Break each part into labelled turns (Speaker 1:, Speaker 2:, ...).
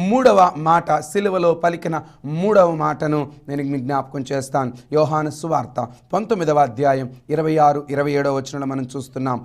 Speaker 1: మూడవ మాట, సిలువలో పలికిన మూడవ మాటను నేను మీకు జ్ఞాపకం చేస్తాను. యోహాను సువార్త 19వ అధ్యాయం 26, 27 వచనంలో మనం చూస్తున్నాం.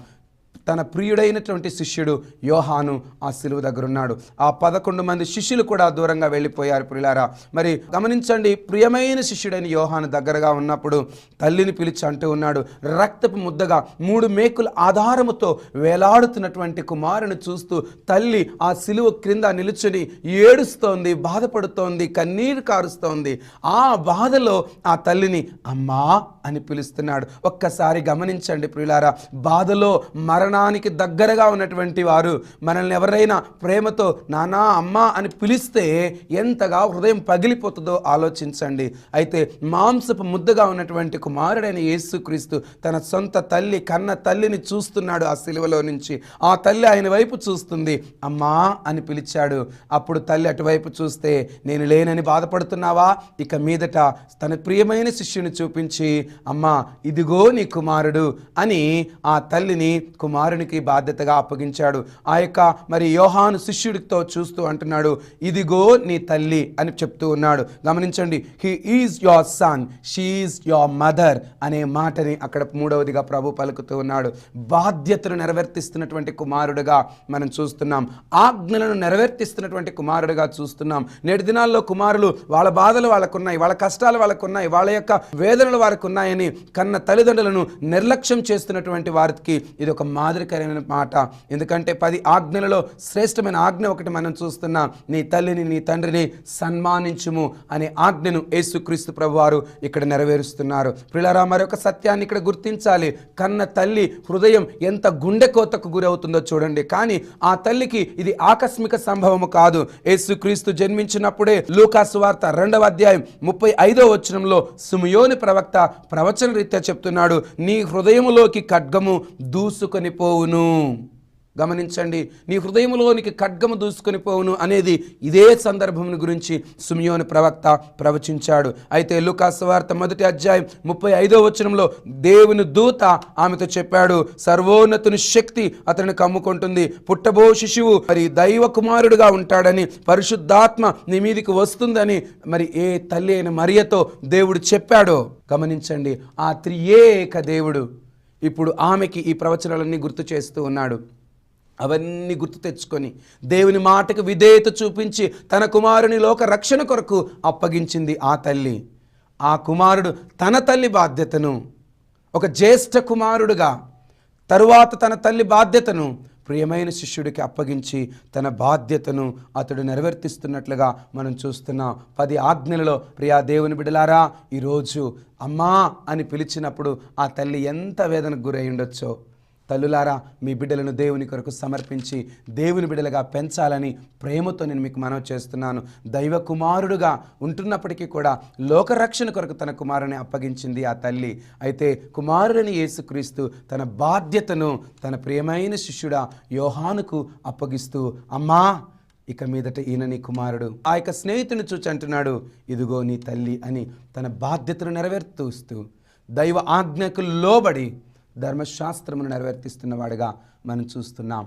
Speaker 1: తన ప్రియుడైనటువంటి శిష్యుడు యోహాను ఆ సిలువ దగ్గర ఉన్నాడు. ఆ 11 మంది శిష్యులు కూడా దూరంగా వెళ్ళిపోయారు. ప్రియులారా, మరి గమనించండి, ప్రియమైన శిష్యుడైన యోహాను దగ్గరగా ఉన్నప్పుడు తల్లిని పిలిచి అంటూ ఉన్నాడు, రక్తపు ముద్దగా 3 మేకుల ఆధారముతో వేలాడుతున్నటువంటి కుమారుని చూస్తూ తల్లి ఆ సిలువ క్రింద నిలుచుని ఏడుస్తోంది, బాధపడుతోంది, కన్నీరు కారుస్తోంది. ఆ బాధలో ఆ తల్లిని అమ్మా అని పిలుస్తున్నాడు. ఒక్కసారి గమనించండి ప్రియులారా, బాధలో మరణానికి దగ్గరగా ఉన్నటువంటి వారు మనల్ని ఎవరైనా ప్రేమతో నానా అమ్మా అని పిలిస్తే ఎంతగా హృదయం పగిలిపోతుందో ఆలోచించండి. అయితే మాంసపు ముద్దగా ఉన్నటువంటి కుమారుడైన యేసుక్రీస్తు తన సొంత తల్లి, కన్న తల్లిని చూస్తున్నాడు ఆ సిలువలో నుంచి. ఆ తల్లి ఆయన వైపు చూస్తుంది, అమ్మా అని పిలిచాడు. అప్పుడు తల్లి అటువైపు చూస్తే, నేను లేనని బాధపడుతున్నావా? ఇక మీదట తన ప్రియమైన శిష్యుని చూపించి, అమ్మా ఇదిగో నీ కుమారుడు అని ఆ తల్లిని కుమారునికి బాధ్యతగా అప్పగించాడు. ఆ యొక్క మరి యోహాను శిష్యుడితో చూస్తూ అంటున్నాడు, ఇదిగో నీ తల్లి అని చెప్తూ ఉన్నాడు. గమనించండి, he is your son, she is your mother అనే మాటని అక్కడ మూడవదిగా ప్రభు పలుకుతూ ఉన్నాడు. బాధ్యతను నెరవేర్తిస్తున్నటువంటి కుమారుడుగా మనం చూస్తున్నాం. ఆజ్ఞలను నెరవేర్తిస్తున్నటువంటి కుమారుడుగా చూస్తున్నాం. నేటి దినాల్లో కుమారులు వాళ్ళ బాధలు వాళ్ళకున్నాయి, వాళ్ళ కష్టాలు వాళ్ళకున్నాయి, వాళ్ళ యొక్క వేదనలు వారికి ఉన్నాయని కన్న తల్లిదండ్రులను నిర్లక్ష్యం చేస్తున్నటువంటి వారికి ఇది ఒక మాదిరికరమైన మాట. ఎందుకంటే 10 ఆజ్ఞలలో శ్రేష్టమైన ఆజ్ఞ ఒకటి మనం చూస్తున్నాం, నీ తల్లిని నీ తండ్రిని సన్మానించుము అనే ఆజ్ఞను యేసుక్రీస్తు ప్రభువారు ఇక్కడ నెరవేరుస్తున్నారు. ప్రియులారా, మరొక సత్యాన్ని ఇక్కడ గుర్తించాలి. కన్న తల్లి హృదయం ఎంత గుండె కోతకు గురవుతుందో చూడండి. కానీ ఆ తల్లికి ఇది ఆకస్మిక సంభవము కాదు. యేసుక్రీస్తు జన్మించినప్పుడే లూకా సువార్త 2వ అధ్యాయం 35వ వచనంలో సిమియోను ప్రవక్త ప్రవచన రీత్యా చెప్తున్నాడు, నీ హృదయములోకి ఖడ్గము దూసుకొని పోవును. గమనించండి, నీ హృదయంలోనికి ఖడ్గము దూసుకొని పోవును అనేది ఇదే సందర్భం గురించి సిమియోను ప్రవక్త ప్రవచించాడు. అయితే లూకా సువార్త 1వ అధ్యాయం 35వ వచనంలో దేవుని దూత ఆమెతో చెప్పాడు, సర్వోన్నతుని శక్తి అతన్ని కమ్ముకుంటుంది, పుట్టబో శిశువు మరి దైవ కుమారుడుగా ఉంటాడని, పరిశుద్ధాత్మ నీ మీదికి వస్తుందని మరి ఏ తల్లి అయిన మరియతో దేవుడు చెప్పాడో. గమనించండి, ఆ త్రియేక దేవుడు ఇప్పుడు ఆమెకి ఈ ప్రవచనాలన్నీ గుర్తు చేస్తూ ఉన్నాడు. అవన్నీ గుర్తు తెచ్చుకొని దేవుని మాటకు విధేయత చూపించి తన కుమారుని లోక రక్షణ కొరకు అప్పగించింది ఆ తల్లి. ఆ కుమారుడు తన తల్లి బాధ్యతను ఒక జ్యేష్ఠ కుమారుడుగా, తరువాత తన తల్లి బాధ్యతను ప్రియమైన శిష్యుడికి అప్పగించి తన బాధ్యతను అతడు నెరవేర్తిస్తున్నట్లుగా మనం చూస్తున్నాం. 10 ఆజ్ఞలలో ప్రియా దేవుని బిడ్డలారా, ఈరోజు అమ్మా అని పిలిచినప్పుడు ఆ తల్లి ఎంత వేదనకు గురై ఉండొచ్చో. తల్లులారా, మీ బిడ్డలను దేవుని కొరకు సమర్పించి దేవుని బిడ్డలుగా పెంచాలని ప్రేమతో నేను మీకు మనవి చేస్తున్నాను. దైవ కుమారుడుగా ఉంటున్నప్పటికీ కూడా లోకరక్షణ కొరకు తన కుమారుని అప్పగించింది ఆ తల్లి. అయితే కుమారుడని యేసుక్రీస్తు తన బాధ్యతను తన ప్రియమైన శిష్యుడా యోహానుకు అప్పగిస్తూ, అమ్మా ఇక మీదట ఈయన నీ కుమారుడు. ఆ యొక్క స్నేహితుని చూచి అంటున్నాడు, ఇదిగో నీ తల్లి అని తన బాధ్యతను నెరవేర్తూస్తూ దైవ ఆజ్ఞకు లోబడి ధర్మశాస్త్రమును నెరవేర్తిస్తున్నవాడుగా మనం చూస్తున్నాం.